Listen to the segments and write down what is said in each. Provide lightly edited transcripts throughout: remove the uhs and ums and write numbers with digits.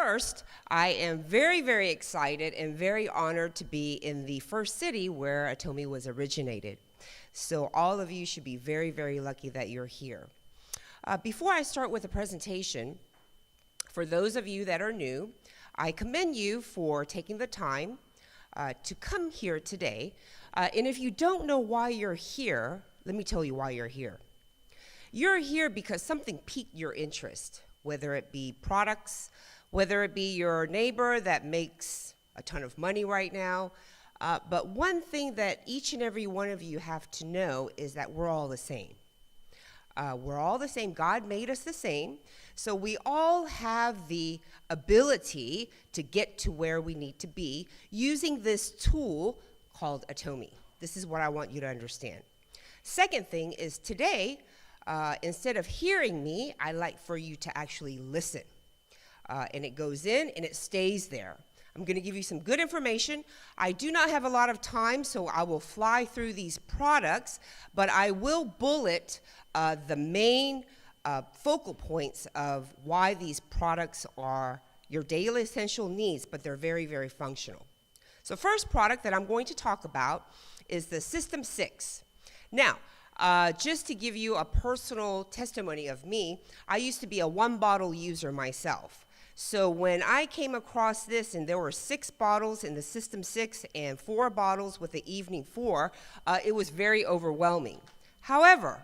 first, I am very, very excited and very honored to be in the first city where Atomy was originated. So all of you should be very, very lucky that you're here. Before I start with the presentation, for those of you that are new, I commend you for taking the time to come here today. And if you don't know why you're here, let me tell you why you're here. You're here because something piqued your interest, whether it be products, whether it be your neighbor that makes a ton of money right now. But one thing that each and every one of you have to know is that we're all the same. We're all the same. God made us the same. So we all have the ability to get to where we need to be using this tool called Atomy. This is what I want you to understand. Second thing is today, instead of hearing me, I like for you to actually listen. And it goes in and it stays there. I'm going to give you some good information. I do not have a lot of time, so I will fly through these products, but I will bullet the main focal points of why these products are your daily essential needs, but they're very, very functional. So first product that I'm going to talk about is the System 6. Now, just to give you a personal testimony of me, I used to be a one-bottle user myself. So when I came across this, and there were 6 bottles in the System 6 and 4 bottles with the Evening 4, it was very overwhelming. However,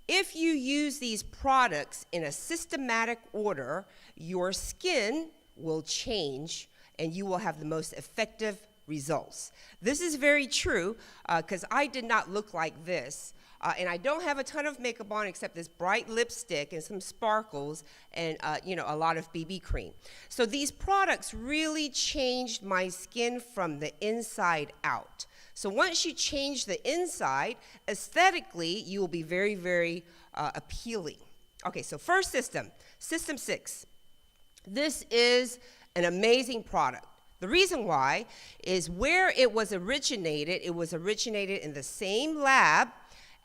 if you use these products in a systematic order, your skin will change and you will have the most effective results. This is very true because I did not look like this. And I don't have a ton of makeup on except this bright lipstick and some sparkles and a lot of BB cream. So these products really changed my skin from the inside out. So once you change the inside, aesthetically, you will be very, very appealing. Okay, so first system, System 6. This is an amazing product. The reason why is where it was originated in the same lab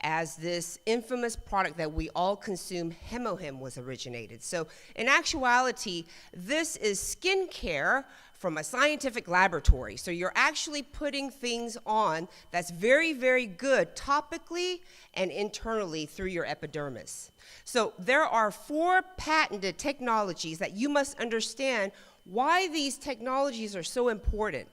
as this infamous product that we all consume, Hemohim, was originated. So in actuality, this is skincare from a scientific laboratory. So you're actually putting things on that's very, very good topically and internally through your epidermis. So there are 4 patented technologies that you must understand why these technologies are so important.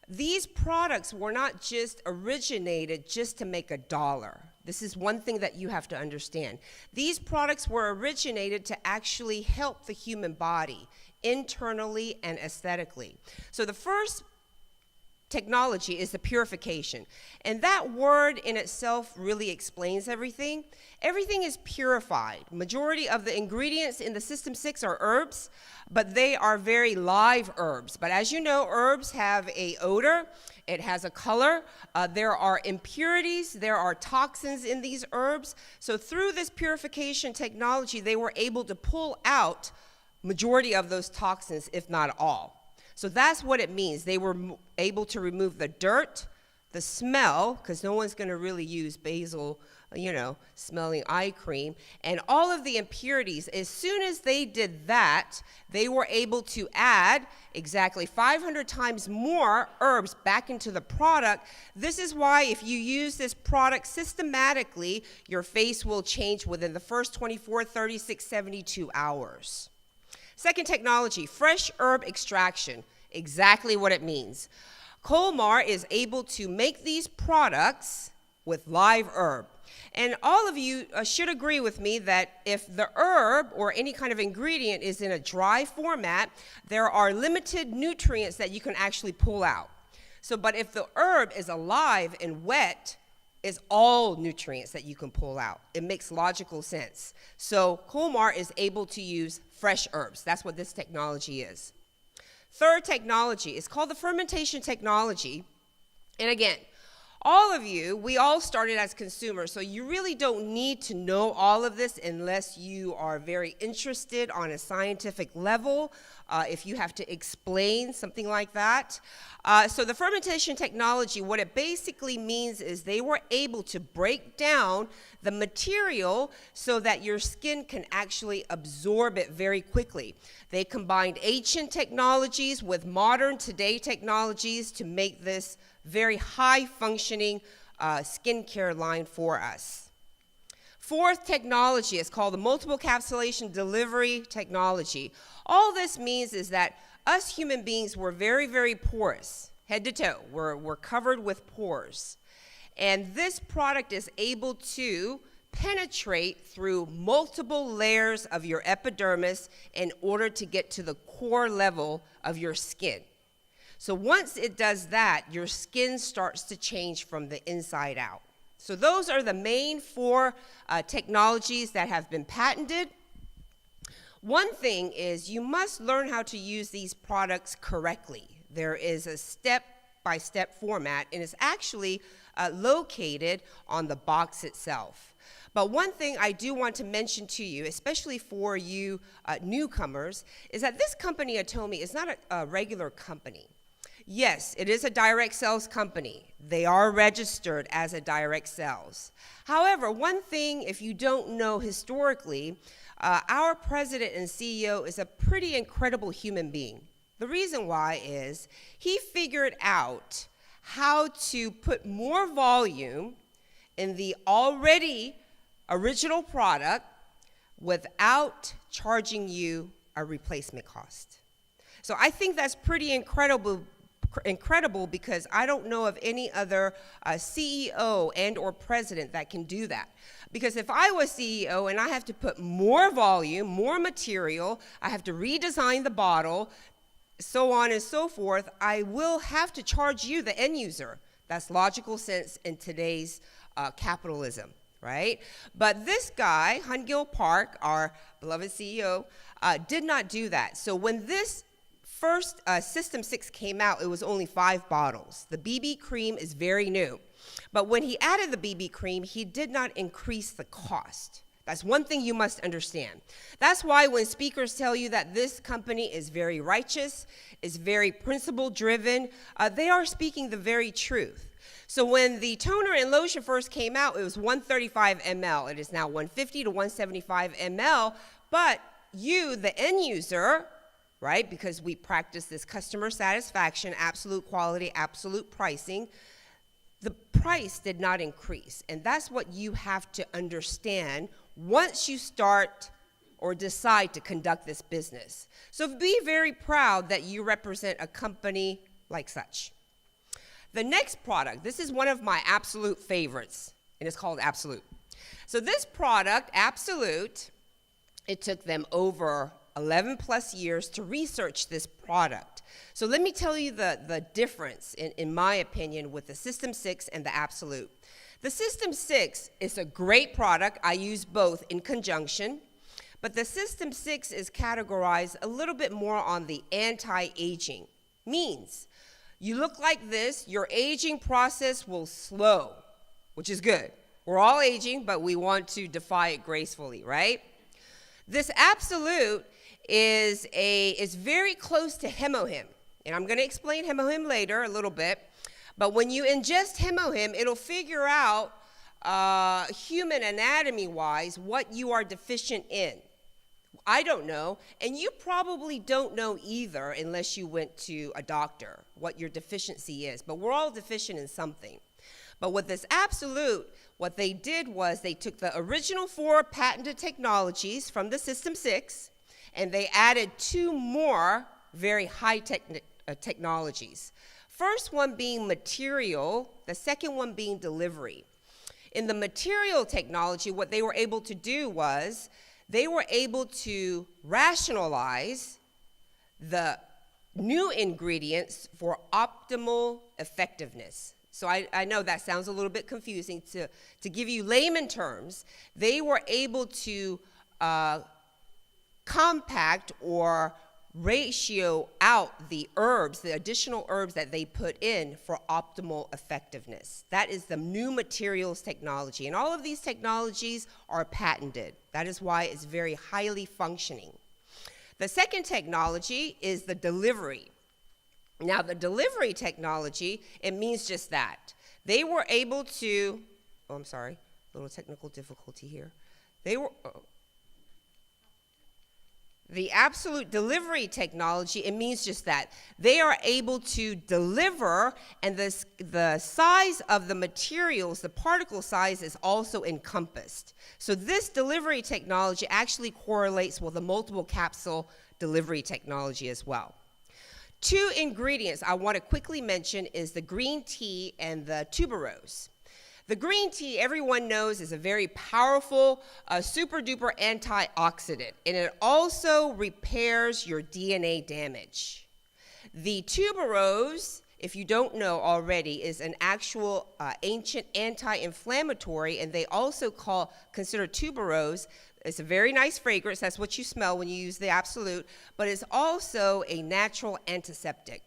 These products were not just originated just to make $1. This is one thing that you have to understand. These products were originated to actually help the human body internally and aesthetically. So the first technology is the purification. And that word in itself really explains everything. Everything is purified. Majority of the ingredients in the System 6 are herbs, but they are very live herbs. But as you know, herbs have an odor, it has a color, there are impurities, there are toxins in these herbs. So through this purification technology, they were able to pull out majority of those toxins, if not all. So that's what it means. They were able to remove the dirt, the smell, because no one's going to really use basil, smelling eye cream, and all of the impurities. As soon as they did that, they were able to add exactly 500 times more herbs back into the product. This is why if you use this product systematically, your face will change within the first 24, 36, 72 hours. Second technology, fresh herb extraction, exactly what it means. Colmar is able to make these products with live herb. And all of you should agree with me that if the herb or any kind of ingredient is in a dry format, there are limited nutrients that you can actually pull out. But if the herb is alive and wet, it's all nutrients that you can pull out. It makes logical sense. So Colmar is able to use fresh herbs. That's what this technology is. Third technology is called the fermentation technology. And again, All of you, we all started as consumers, so you really don't need to know all of this unless you are very interested on a scientific level, if you have to explain something like that. So the fermentation technology, what it basically means is they were able to break down the material so that your skin can actually absorb it very quickly. They combined ancient technologies with modern today technologies to make this very high-functioning skincare line for us. Fourth technology is called the multiple capsulation delivery technology. All this means is that us human beings were very, very porous, head to toe. We're covered with pores. And this product is able to penetrate through multiple layers of your epidermis in order to get to the core level of your skin. So once it does that, your skin starts to change from the inside out. So those are the main four technologies that have been patented. One thing is you must learn how to use these products correctly. There is a step-by-step format, and it's actually located on the box itself. But one thing I do want to mention to you, especially for you newcomers, is that this company, Atomy, is not a regular company. Yes, it is a direct sales company. They are registered as a direct sales. However, one thing, if you don't know historically, our president and CEO is a pretty incredible human being. The reason why is he figured out how to put more volume in the already original product without charging you a replacement cost. So I think that's pretty incredible because I don't know of any other CEO and or president that can do that. Because if I was CEO and I have to put more volume, more material, I have to redesign the bottle, so on and so forth, I will have to charge you, the end user. That's logical sense in today's capitalism, right? But this guy, Hangil Park, our beloved CEO, did not do that. So when this first System 6 came out, it was only 5 bottles. The BB cream is very new. But when he added the BB cream, he did not increase the cost. That's one thing you must understand. That's why when speakers tell you that this company is very righteous, is very principle-driven, they are speaking the very truth. So when the toner and lotion first came out, it was 135 ml. It is now 150 to 175 ml. But you, the end user, right, because we practice this customer satisfaction, absolute quality, absolute pricing, the price did not increase. And that's what you have to understand once you start or decide to conduct this business. So be very proud that you represent a company like such. The next product, this is one of my absolute favorites, and it's called Absolute. So this product, Absolute, it took them over 11 plus years to research this product. So let me tell you the difference, in my opinion, with the System 6 and the Absolute. The System 6 is a great product. I use both in conjunction. But the System 6 is categorized a little bit more on the anti-aging. Means you look like this, your aging process will slow, which is good. We're all aging, but we want to defy it gracefully, right? This Absolute is very close to Hemohim. And I'm going to explain Hemohim later a little bit. But when you ingest Hemohim, it'll figure out human anatomy-wise what you are deficient in. I don't know, and you probably don't know either unless you went to a doctor what your deficiency is. But we're all deficient in something. But with this Absolute, what they did was they took the original 4 patented technologies from the System 6, and they added 2 more very high-tech technologies. First one being material, the second one being delivery. In the material technology, what they were able to do was they were able to rationalize the new ingredients for optimal effectiveness. So I know that sounds a little bit confusing. To give you layman terms, they were able to compact or ratio out the herbs, the additional herbs that they put in for optimal effectiveness. That is the new materials technology. And all of these technologies are patented. That is why it's very highly functioning. The second technology is the delivery. Now, the delivery technology, it means just that. They were able to, oh, I'm sorry, a little technical difficulty here. The absolute delivery technology, it means just that. They are able to deliver, and the size of the materials, the particle size, is also encompassed. So this delivery technology actually correlates with the multiple capsule delivery technology as well. Two ingredients I want to quickly mention is the green tea and the tuberose. The green tea, everyone knows, is a very powerful, super duper antioxidant, and it also repairs your DNA damage. The tuberose, if you don't know already, is an actual ancient anti-inflammatory, and they also consider tuberose. It's a very nice fragrance. That's what you smell when you use the Absolute, but it's also a natural antiseptic.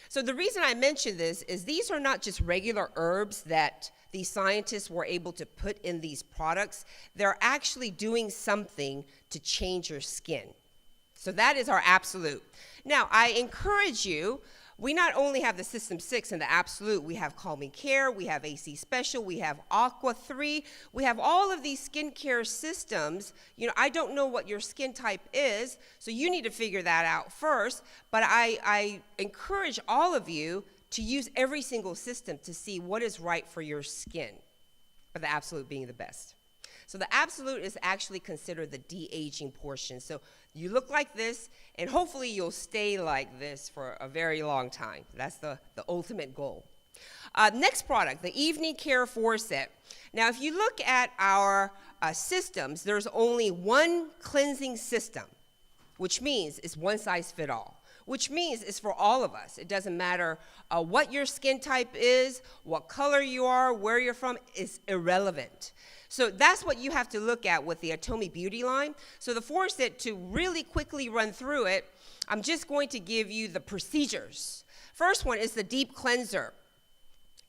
So the reason I mention this is these are not just regular herbs that these scientists were able to put in these products. They're actually doing something to change your skin. So that is our Absolute. Now, I encourage you, we not only have the System 6 and the Absolute, we have Calming Care, we have AC Special, we have Aqua 3, we have all of these skincare systems. You know, I don't know what your skin type is, so you need to figure that out first, but I encourage all of you to use every single system to see what is right for your skin, but the Absolute being the best. So the Absolute is actually considered the de-aging portion. So you look like this, and hopefully you'll stay like this for a very long time. That's the ultimate goal. Next product, the Evening Care 4-Set. Now, if you look at our systems, there's only one cleansing system, which means it's one size fit all. Which means it's for all of us. It doesn't matter what your skin type is, what color you are, where you're from, it's irrelevant. So that's what you have to look at with the Atomy Beauty line. So the 4-Set, to really quickly run through it, I'm just going to give you the procedures. First one is the deep cleanser.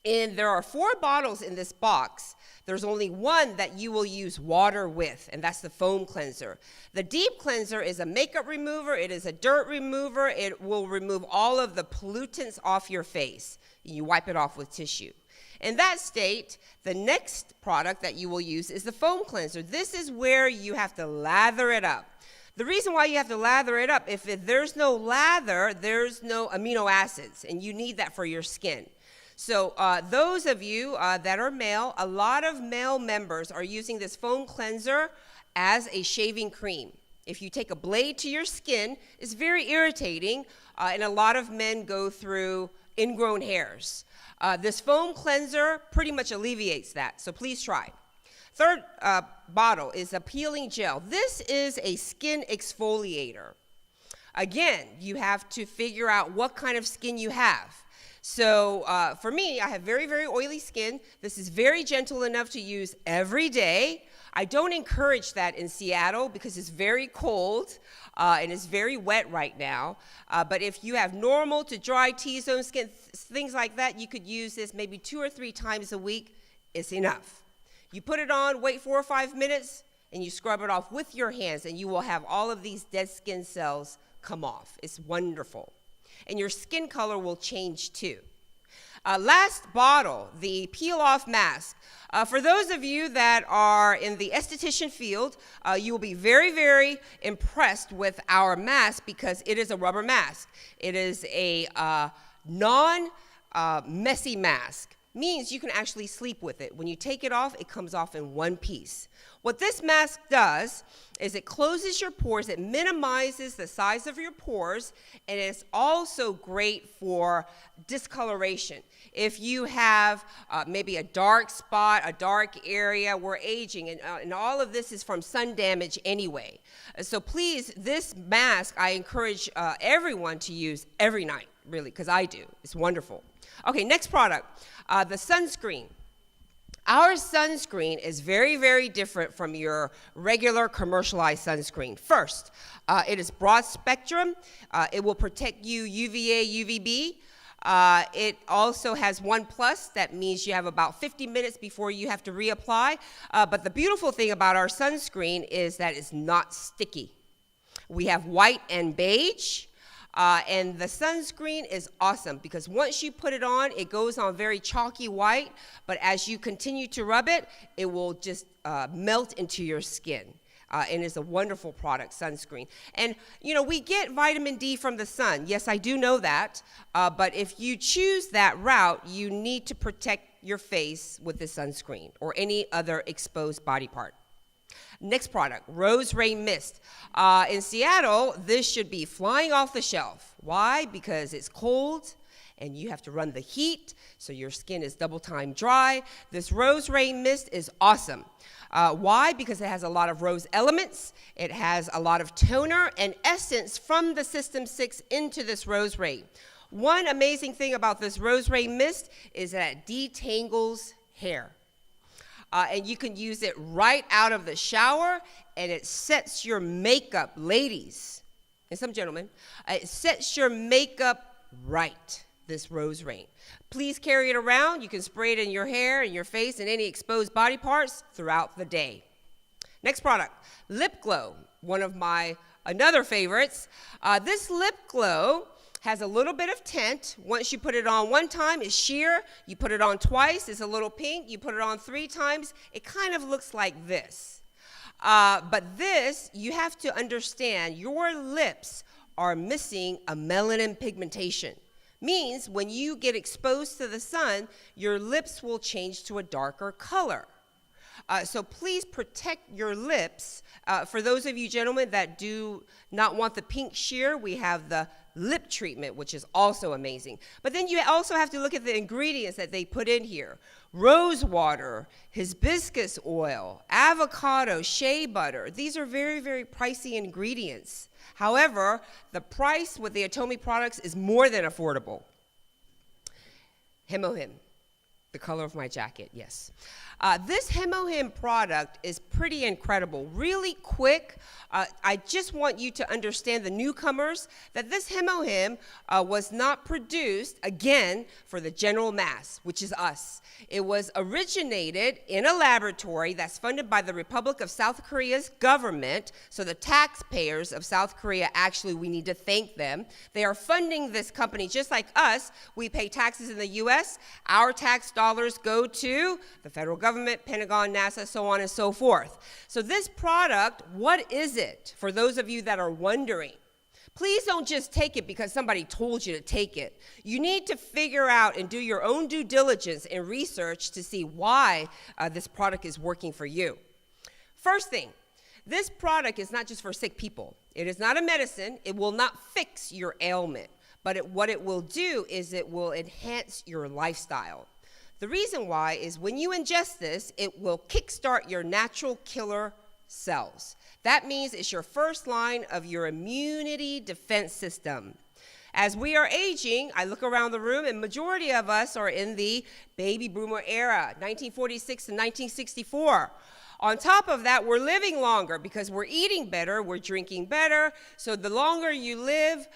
And there are 4 bottles in this box. There's only one that you will use water with, and that's the foam cleanser. The deep cleanser is a makeup remover. It is a dirt remover. It will remove all of the pollutants off your face. You wipe it off with tissue. In that state, the next product that you will use is the foam cleanser. This is where you have to lather it up. The reason why you have to lather it up, if there's no lather, there's no amino acids, and you need that for your skin. So those of you that are male, a lot of male members are using this foam cleanser as a shaving cream. If you take a blade to your skin, it's very irritating, and a lot of men go through ingrown hairs. This foam cleanser pretty much alleviates that, so please try. Third bottle is a peeling gel. This is a skin exfoliator. Again, you have to figure out what kind of skin you have. So for me, I have very, very oily skin. This is very gentle enough to use every day. I don't encourage that in Seattle because it's very cold and it's very wet right now. But if you have normal to dry T-zone skin, things like that, you could use this maybe 2 or 3 times a week. It's enough. You put it on, wait 4 or 5 minutes, and you scrub it off with your hands, and you will have all of these dead skin cells come off. It's wonderful. And your skin color will change too. Last bottle, the peel-off mask. For those of you that are in the esthetician field, you will be very, very impressed with our mask because it is a rubber mask. It is a non-messy mask. Means you can actually sleep with it. When you take it off, it comes off in one piece. What this mask does is it closes your pores, it minimizes the size of your pores, and it's also great for discoloration. If you have maybe a dark spot, a dark area, we're aging, and all of this is from sun damage anyway. So please, this mask, I encourage everyone to use every night, really, because I do. It's wonderful. Okay, next product, the sunscreen. Our sunscreen is very, very different from your regular commercialized sunscreen. First, it is broad spectrum. It will protect you UVA, UVB. It also has 1+. That means you have about 50 minutes before you have to reapply. But the beautiful thing about our sunscreen is that it's not sticky. We have white and beige. And the sunscreen is awesome because once you put it on, it goes on very chalky white, but as you continue to rub it, it will just melt into your skin. And it's a wonderful product, sunscreen. And, you know, we get vitamin D from the sun. Yes, I do know that. But if you choose that route, you need to protect your face with the sunscreen or any other exposed body part. Next product, Rose Ray Mist. In Seattle, this should be flying off the shelf. Why? Because it's cold and you have to run the heat, so your skin is double time dry. This Rose Ray Mist is awesome. Why? Because it has a lot of rose elements. It has a lot of toner and essence from the System 6 into this Rose Ray. One amazing thing about this Rose Ray Mist is that it detangles hair. And you can use it right out of the shower, and it sets your makeup, ladies, and some gentlemen, it sets your makeup right, this Rose Ray. Please carry it around. You can spray it in your hair, and your face, and any exposed body parts throughout the day. Next product, Lip Glow, one of my another favorites. This Lip Glow has a little bit of tint. Once you put it on one time, it's sheer. You put it on twice, it's a little pink. You put it on 3 times, it kind of looks like this. But this, you have to understand, your lips are missing a melanin pigmentation. Means when you get exposed to the sun, your lips will change to a darker color. So please protect your lips. For those of you gentlemen that do not want the pink sheer, we have the lip treatment, which is also amazing. But then you also have to look at the ingredients that they put in here. Rose water, hibiscus oil, avocado, shea butter. These are very, very pricey ingredients. However, the price with the Atomy products is more than affordable. Hemohim, the color of my jacket, yes. This Hemohim product is pretty incredible. Really quick, I just want you to understand, the newcomers, that this Hemohim was not produced, again, for the general mass, which is us. It was originated in a laboratory that's funded by the Republic of South Korea's government, so the taxpayers of South Korea, actually, we need to thank them. They are funding this company just like us. We pay taxes in the U.S. Our tax dollars go to the federal government, Pentagon, NASA, so on and so forth. So this product, what is it? For those of you that are wondering, please don't just take it because somebody told you to take it. You need to figure out and do your own due diligence and research to see why this product is working for you. First thing, this product is not just for sick people. It is not a medicine. It will not fix your ailment. But what it will do is it will enhance your lifestyle. The reason why is when you ingest this, it will kickstart your natural killer cells. That means it's your first line of your immunity defense system. As we are aging, I look around the room, and majority of us are in the baby boomer era, 1946 to 1964. On top of that, we're living longer because we're eating better, we're drinking better. So the longer you live,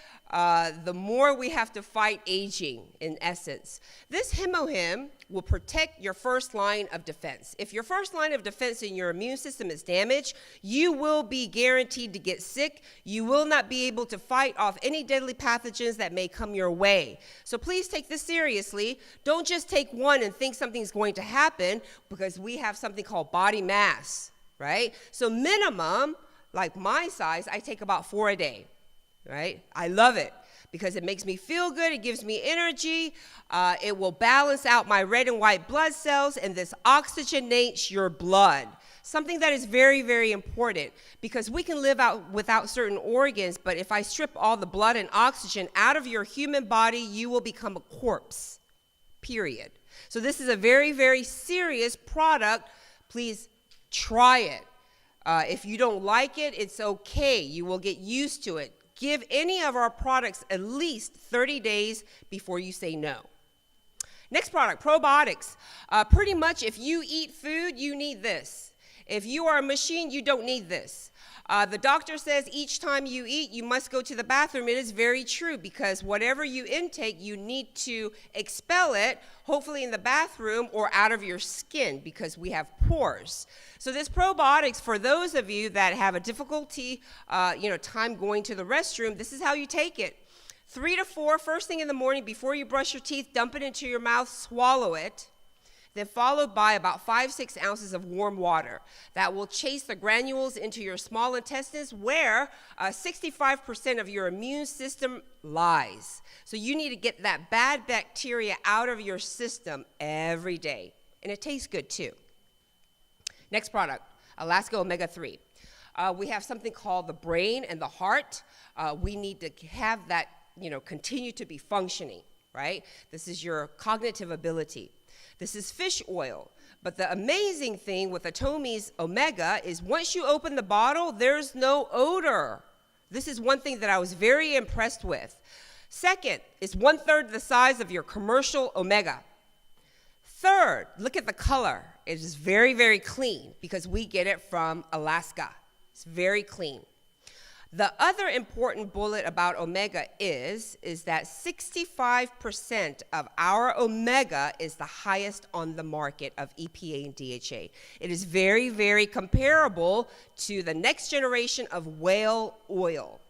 the more we have to fight aging, in essence. This Hemohim will protect your first line of defense. If your first line of defense in your immune system is damaged, you will be guaranteed to get sick. You will not be able to fight off any deadly pathogens that may come your way. So please take this seriously. Don't just take one and think something's going to happen, because we have something called body mass, right? So minimum, like my size, I take about 4 a day. Right? I love it because it makes me feel good. It gives me energy. It will balance out my red and white blood cells, and this oxygenates your blood. Something that is very, very important, because we can live out without certain organs, but if I strip all the blood and oxygen out of your human body, you will become a corpse, period. So this is a very, very serious product. Please try it. If you don't like it, it's okay. You will get used to it. Give any of our products at least 30 days before you say no. Next product, probiotics. Pretty much if you eat food, you need this. If you are a machine, you don't need this. The doctor says each time you eat, you must go to the bathroom. It is very true because whatever you intake, you need to expel it, hopefully in the bathroom or out of your skin because we have pores. So this probiotics, for those of you that have a difficulty, time going to the restroom, this is how you take it. 3 to 4, first thing in the morning before you brush your teeth, dump it into your mouth, swallow it. Then followed by about 5-6 ounces of warm water. That will chase the granules into your small intestines where 65% of your immune system lies. So you need to get that bad bacteria out of your system every day. And it tastes good too. Next product, Alaska Omega-3. We have something called the brain and the heart. We need to have that, continue to be functioning, right? This is your cognitive ability. This is fish oil. But the amazing thing with Atomy's Omega is once you open the bottle, there's no odor. This is one thing that I was very impressed with. Second, it's 1/3 the size of your commercial Omega. Third, look at the color. It is very, very clean because we get it from Alaska. It's very clean. The other important bullet about Omega is that 65% of our Omega is the highest on the market of EPA and DHA. It is very, very comparable to the next generation of whale oil.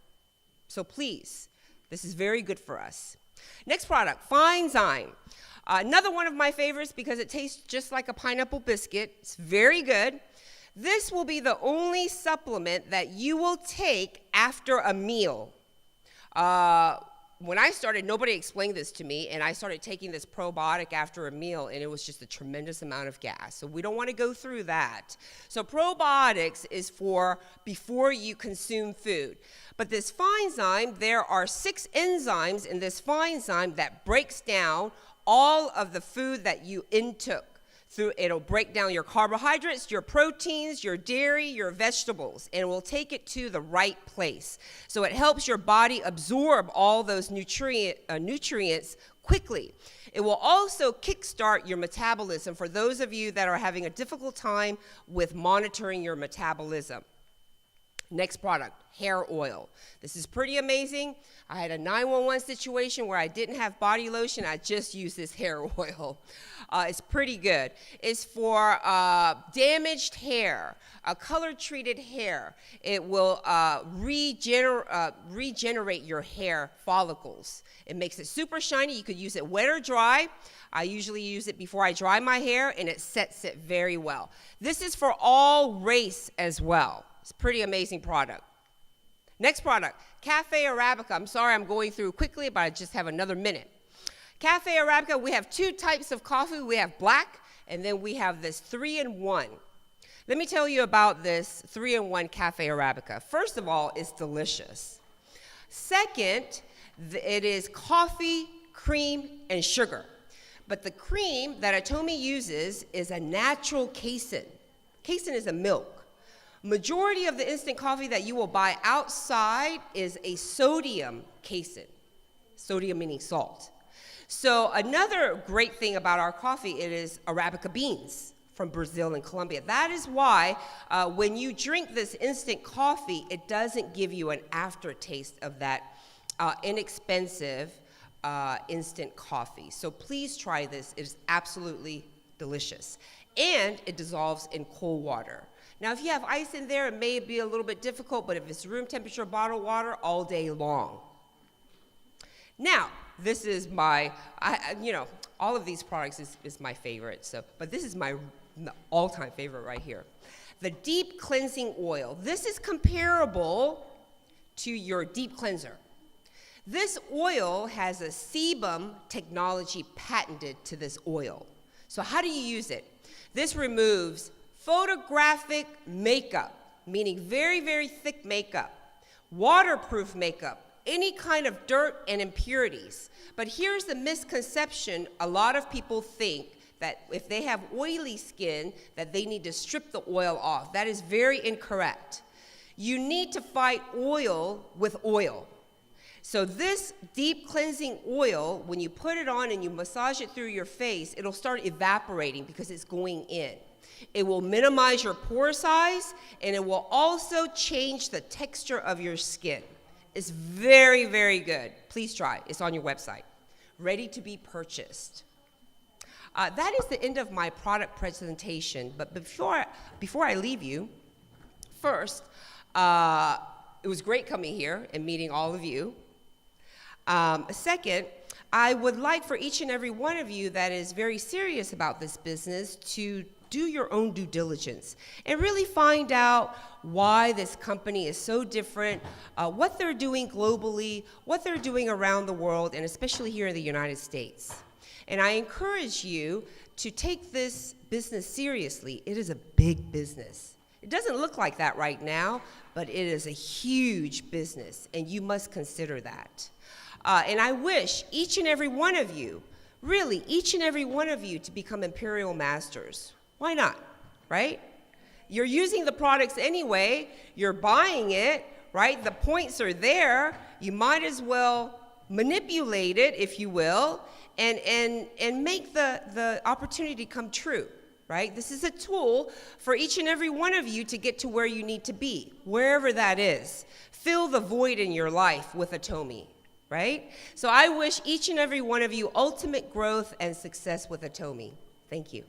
So please, this is very good for us. Next product, Fine Zyme. Another one of my favorites because it tastes just like a pineapple biscuit. It's very good. This will be the only supplement that you will take after a meal. When I started, nobody explained this to me, and I started taking this probiotic after a meal, and it was just a tremendous amount of gas. So we don't want to go through that. So probiotics is for before you consume food. But this Fine Zyme, there are 6 enzymes in this Fine Zyme that breaks down all of the food that you intook. It'll break down your carbohydrates, your proteins, your dairy, your vegetables, and it will take it to the right place. So it helps your body absorb all those nutrients quickly. It will also kickstart your metabolism for those of you that are having a difficult time with monitoring your metabolism. Next product, hair oil. This is pretty amazing. I had a 911 situation where I didn't have body lotion. I just used this hair oil. It's pretty good. It's for damaged hair, color-treated hair. It will regenerate your hair follicles. It makes it super shiny. You could use it wet or dry. I usually use it before I dry my hair, and it sets it very well. This is for all race as well. It's a pretty amazing product. Next product, Cafe Arabica. I'm sorry I'm going through quickly, but I just have another minute. Cafe Arabica, we have 2 types of coffee. We have black, and then we have this 3-in-1. Let me tell you about this 3-in-1 Cafe Arabica. First of all, it's delicious. Second, it is coffee, cream, and sugar. But the cream that Atomy uses is a natural casein. Casein is a milk. Majority of the instant coffee that you will buy outside is a sodium casein. Sodium meaning salt. So another great thing about our coffee, it is Arabica beans from Brazil and Colombia. That is why when you drink this instant coffee, it doesn't give you an aftertaste of that inexpensive instant coffee. So please try this. It is absolutely delicious. And it dissolves in cold water. Now, if you have ice in there, it may be a little bit difficult, but if it's room temperature bottled water, all day long. Now, this is my, all of these products is my favorite, but this is my all-time favorite right here. The deep cleansing oil. This is comparable to your deep cleanser. This oil has a sebum technology patented to this oil. So how do you use it? This removes photographic makeup, meaning very, very thick makeup, waterproof makeup, any kind of dirt and impurities. But here's the misconception. A lot of people think that if they have oily skin, that they need to strip the oil off. That is very incorrect. You need to fight oil with oil. So this deep cleansing oil, when you put it on and you massage it through your face, it'll start evaporating because it's going in. It will minimize your pore size, and it will also change the texture of your skin. It's very, very good. Please try. It's on your website. Ready to be purchased. That is the end of my product presentation. But before I leave you, first, it was great coming here and meeting all of you. Second, I would like for each and every one of you that is very serious about this business to do your own due diligence and really find out why this company is so different, what they're doing globally, what they're doing around the world, and especially here in the United States. And I encourage you to take this business seriously. It is a big business. It doesn't look like that right now, but it is a huge business, and you must consider that. And I wish each and every one of you, really each and every one of you, to become Imperial Masters. Why not, right? You're using the products anyway. You're buying it, right? The points are there. You might as well manipulate it, if you will, and make the opportunity come true, right? This is a tool for each and every one of you to get to where you need to be, wherever that is. Fill the void in your life with Atomy, right? So I wish each and every one of you ultimate growth and success with Atomy. Thank you.